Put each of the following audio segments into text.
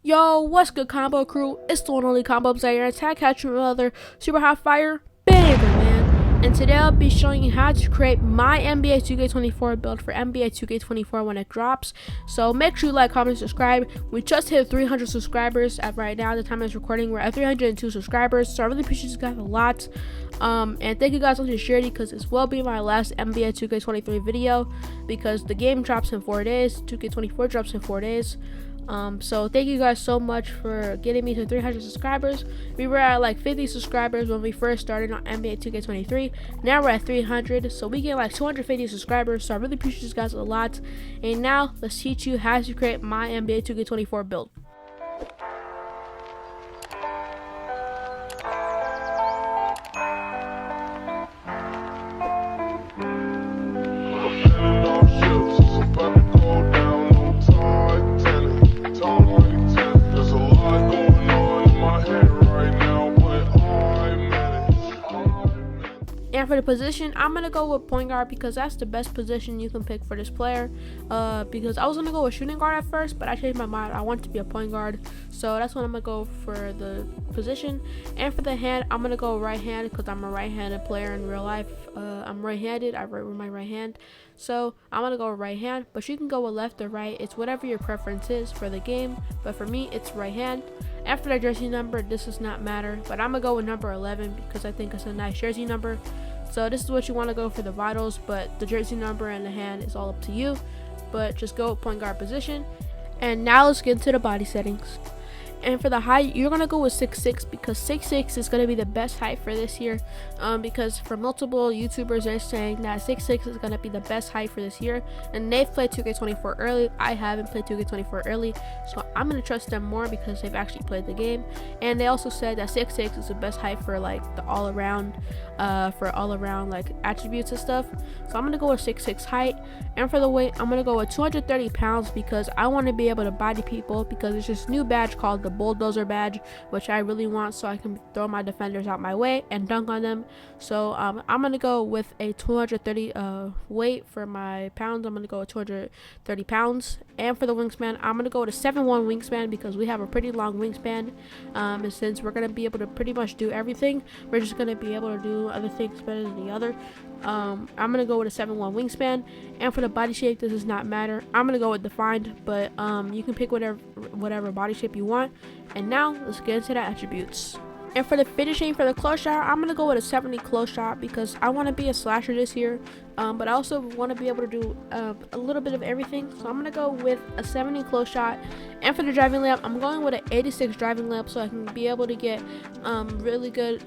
Yo, what's good, combo crew? It's the one and only Combo Player and tag catching another super hot fire banger, man. And today I'll be showing you how to create my NBA 2K24 build for NBA 2K24 when it drops. So make sure you like, comment, subscribe. We just hit 300 subscribers at right now. At the time of this recording, we're at 302 subscribers. So I really appreciate you guys a lot. And thank you guys for sharing because this will be my last NBA 2K23 video because the game drops in 4 days. 2K24 drops in 4 days. So thank you guys so much for getting me to 300 subscribers. We were at like 50 subscribers when we first started on NBA 2K23. Now we're at 300, so we get like 250 subscribers. So I really appreciate you guys a lot. And now let's teach you how to create my NBA 2K24 build. And for the position, I'm going to go with point guard because that's the best position you can pick for this player. Because I was going to go with shooting guard at first, but I changed my mind. I want to be a point guard. So that's what I'm going to go for the position. And for the hand, I'm going to go right hand because I'm a right-handed player in real life. I'm right-handed. I write with my right hand. So I'm going to go right hand, but you can go with left or right. It's whatever your preference is for the game. But for me, it's right hand. After the jersey number, this does not matter. But I'm going to go with number 11 because I think it's a nice jersey number. So this is what you want to go for the vitals, but the jersey number and the hand is all up to you. But just go with point guard position. And now let's get into the body settings. And for the height, you're going to go with 6'6" because 6'6" is going to be the best height for this year. Because for multiple YouTubers, they're saying that 6'6" is going to be the best height for this year. And they've played 2K24 early. I haven't played 2K24 early. So I'm going to trust them more because they've actually played the game. And they also said that 6'6" is the best height for like the all-around like attributes and stuff. So I'm going to go with 6'6" height. And for the weight, I'm going to go with 230 pounds because I want to be able to body people because there's this new badge called the bulldozer badge, which I really want so I can throw my defenders out my way and dunk on them. So I'm going to go with a 230 weight for my pounds. I'm going to go with 230 pounds. And for the wingspan, I'm going to go with a 7'1" wingspan because we have a pretty long wingspan. And since we're going to be able to pretty much do everything, we're just going to be able to do other things better than the other. I'm going to go with a 7'1" wingspan. And for the body shape, this does not matter. I'm going to go with defined, but you can pick whatever body shape you want. And now let's get into the attributes. And for the finishing, for the close shot, I'm going to go with a 70 close shot because I want to be a slasher this year. But I also want to be able to do a little bit of everything. So I'm going to go with a 70 close shot. And for the driving layup, I'm going with an 86 driving layup so I can be able to get really good,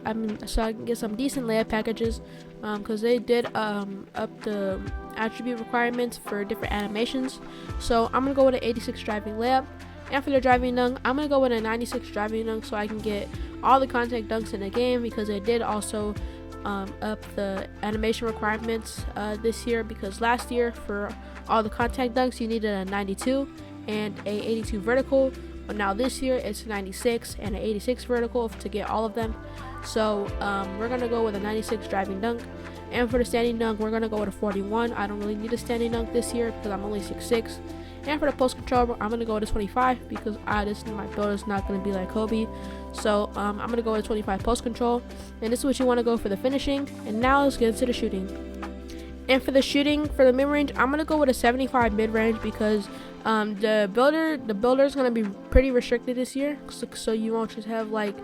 so I can get some decent layup packages. Because they did up the attribute requirements for different animations. So I'm going to go with an 86 driving layup. And for the driving dunk, I'm going to go with a 96 driving dunk so I can get all the contact dunks in the game because they did also up the animation requirements this year because last year for all the contact dunks you needed a 92 and a 82 vertical, but now this year it's 96 and an 86 vertical to get all of them. So we're going to go with a 96 driving dunk. And for the standing dunk, we're going to go with a 41. I don't really need a standing dunk this year because I'm only 6'6". And for the post control, I'm going to go with a 25 because my build is not going to be like Kobe. So I'm going to go with a 25 post control. And this is what you want to go for the finishing. And now let's get into the shooting. And for the shooting, for the mid-range, I'm going to go with a 75 mid-range because the builder is going to be pretty restricted this year. So you won't just have like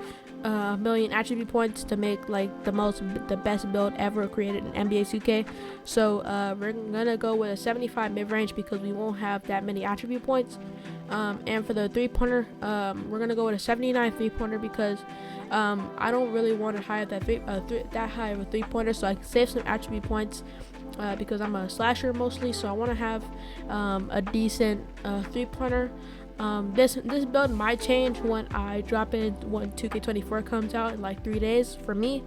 a million attribute points to make like the best build ever created in NBA 2K. So we're gonna go with a 75 mid-range because we won't have that many attribute points. And for the three-pointer, we're gonna go with a 79 three-pointer because I don't really want to hire that high of a three-pointer, so I can save some attribute points because I'm a slasher mostly. So I want to have a decent three-pointer. This build might change when I drop it when 2K24 comes out in like 3 days for me.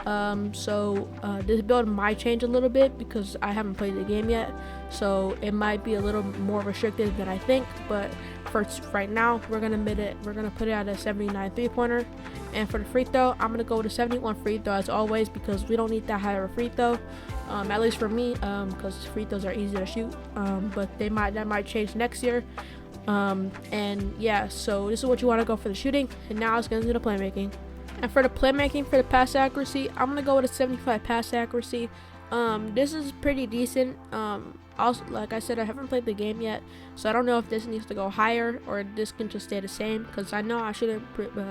So this build might change a little bit because I haven't played the game yet, so it might be a little more restricted than I think. But for right now, we're gonna put it at a 79 three-pointer. And for the free throw, I'm gonna go with a 71 free throw as always because we don't need that high of a free throw, at least for me, because free throws are easy to shoot. But that might change next year. And yeah, so this is what you want to go for the shooting. And now let's get into the playmaking. And for the playmaking, for the pass accuracy, I'm gonna go with a 75 pass accuracy. This is pretty decent. Also, like I said, I haven't played the game yet, so I don't know if this needs to go higher or this can just stay the same, because I know I shouldn't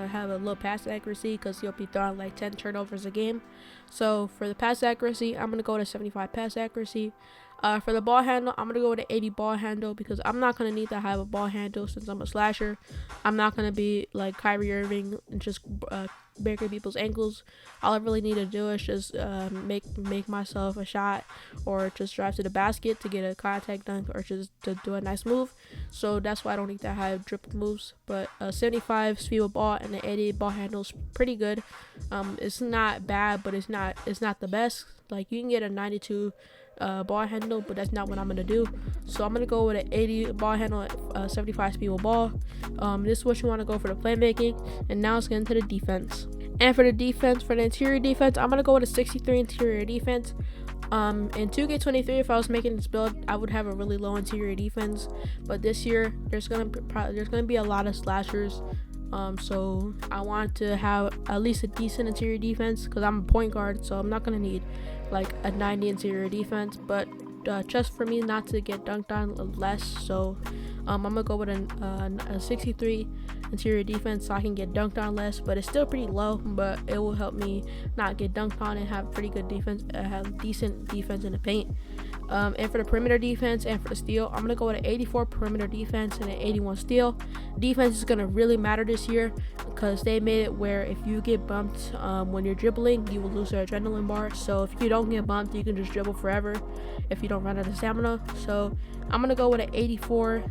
have a low pass accuracy, because you'll be throwing like 10 turnovers a game. So for the pass accuracy, I'm gonna go with a 75 pass accuracy. For the ball handle, I'm gonna go with an 80 ball handle, because I'm not gonna need to have a ball handle since I'm a slasher. I'm not gonna be like Kyrie Irving and just breaking people's ankles. All I really need to do is just make myself a shot, or just drive to the basket to get a contact dunk, or just to do a nice move. So that's why I don't need to have dribble moves. But 75 speed with ball and the 80 ball handle is pretty good. It's not bad, but it's not the best. Like, you can get a 92 ball handle, but that's not what I'm gonna do. So I'm gonna go with an 80 ball handle, 75 speed with ball. This is what you want to go for the playmaking. And now let's get into the defense. And for the defense, for the interior defense, I'm gonna go with a 63 interior defense. In 2K23, if I was making this build, I would have a really low interior defense. But this year, there's gonna be a lot of slashers. So I want to have at least a decent interior defense, because I'm a point guard, so I'm not gonna need like a 90 interior defense, but just for me not to get dunked on less. So I'm gonna go with a 63 interior defense, so I can get dunked on less, but it's still pretty low, but it will help me not get dunked on and have pretty good defense, have decent defense in the paint. And for the perimeter defense and for the steal, I'm gonna go with an 84 perimeter defense and an 81 steal. Defense is gonna really matter this year, because they made it where if you get bumped when you're dribbling, you will lose your adrenaline bar. So if you don't get bumped, you can just dribble forever if you don't run out of stamina. So I'm gonna go with an 84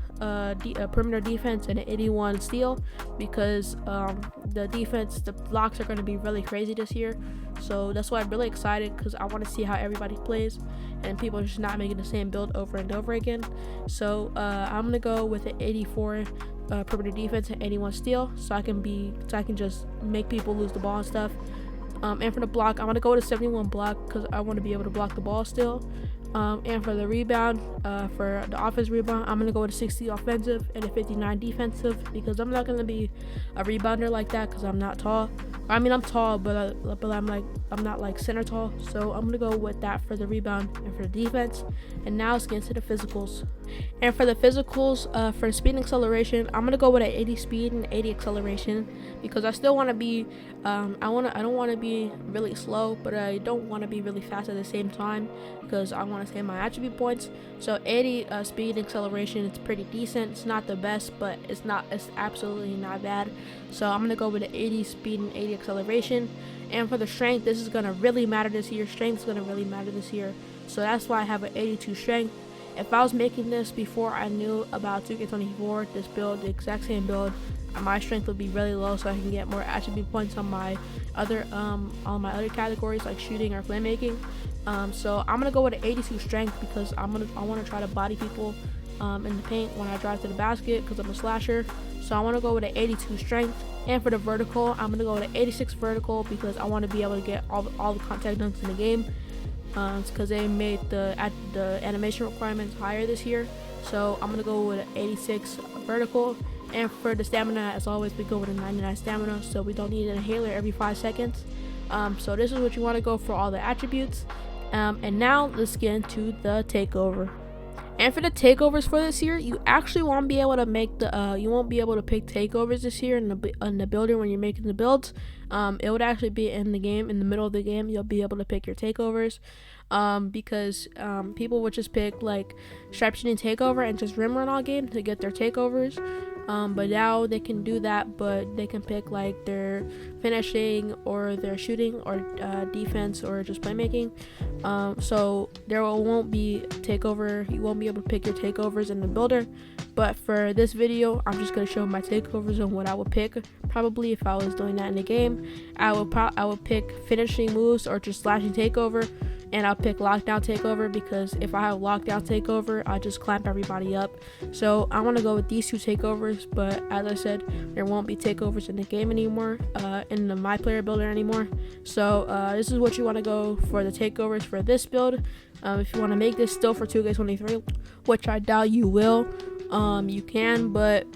perimeter defense and an 81 steal, because the defense, the blocks are gonna be really crazy this year. So that's why I'm really excited, because I want to see how everybody plays, and people are just not making the same build over and over again. So I'm gonna go with an 84 perimeter defense and 81 steal, so I can just make people lose the ball and stuff. And for the block, I'm gonna go with a 71 block, because I want to be able to block the ball still. And for the rebound, for the offense rebound, I'm gonna go with a 60 offensive and a 59 defensive, because I'm not gonna be a rebounder like that, because I'm not tall. I mean, I'm tall, but I'm not like center tall. So I'm gonna go with that for the rebound and for the defense. And now let's get into the physicals. And for the physicals, for speed and acceleration, I'm gonna go with an 80 speed and 80 acceleration, because I still want to be I don't want to be really slow, but I don't want to be really fast at the same time, because I want to save my attribute points. So 80 speed and acceleration, it's pretty decent. It's not the best, but it's absolutely not bad. So I'm gonna go with an 80 speed and 80 acceleration. And for the strength, this is gonna really matter this year. Strength is gonna really matter this year. So that's why I have an 82 strength. If I was making this before I knew about 2K24, this build, the exact same build, my strength would be really low, so I can get more attribute points on my other categories like shooting or playmaking. So I'm gonna go with an 82 strength, because I want to try to body people in the paint when I drive to the basket, because I'm a slasher. So I want to go with an 82 strength. And for the vertical, I'm gonna go with an 86 vertical, because I want to be able to get all the contact dunks in the game. Because they made the animation requirements higher this year. So I'm gonna go with an 86 vertical. And for the stamina, as always, we go with a 99 stamina, so we don't need an inhaler every 5 seconds. So this is what you want to go for all the attributes. And now let's get into the takeover. And for the takeovers for this year, you actually won't be able to make you won't be able to pick takeovers this year in the builder when you're making the builds. It would actually be in the game, in the middle of the game, you'll be able to pick your takeovers. Because people would just pick like stripe shooting takeover and just rim run all game to get their takeovers. But now they can do that, but they can pick like their finishing or their shooting or defense or just playmaking. So there won't be takeover. You won't be able to pick your takeovers in the builder. But for this video, I'm just gonna show my takeovers and what I would pick. Probably if I was doing that in the game, I would pick finishing moves or just slashing takeover. And I'll pick lockdown takeover, because if I have lockdown takeover, I just clamp everybody up. So I want to go with these two takeovers, but as I said, there won't be takeovers in the game anymore, in the my player builder anymore. So this is what you want to go for the takeovers for this build. If you want to make this still for 2K23, which I doubt you will, You can, but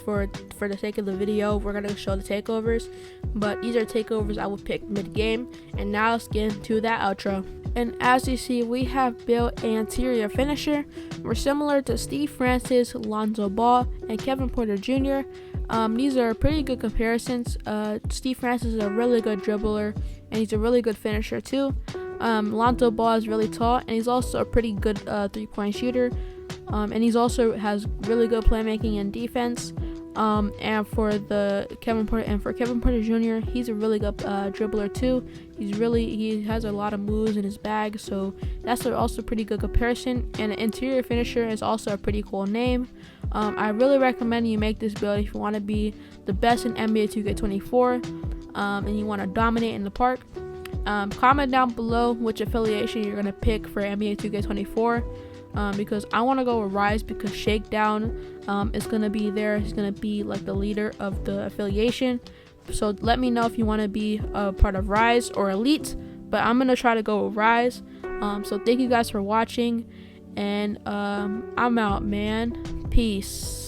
for the sake of the video, we're gonna show the takeovers. But these are takeovers I would pick mid-game. And now let's get into that outro. And as you see, we have built an interior finisher. We're similar to Steve Francis, Lonzo Ball, and Kevin Porter Jr. These are pretty good comparisons. Steve Francis is a really good dribbler, and he's a really good finisher too. Lonzo Ball is really tall, and he's also a pretty good three-point shooter. And he's also has really good playmaking and defense. And for Kevin Porter Jr., he's a really good dribbler too. He has a lot of moves in his bag, so that's also a pretty good comparison. And an interior finisher is also a pretty cool name. I really recommend you make this build if you want to be the best in NBA 2K24 and you want to dominate in the park. Comment down below which affiliation you're gonna pick for NBA 2K24. Because I want to go with Rise, because Shakedown is going to be there. He's going to be like the leader of the affiliation. So let me know if you want to be a part of Rise or Elite, but I'm going to try to go with Rise. So thank you guys for watching, and I'm out, man. Peace.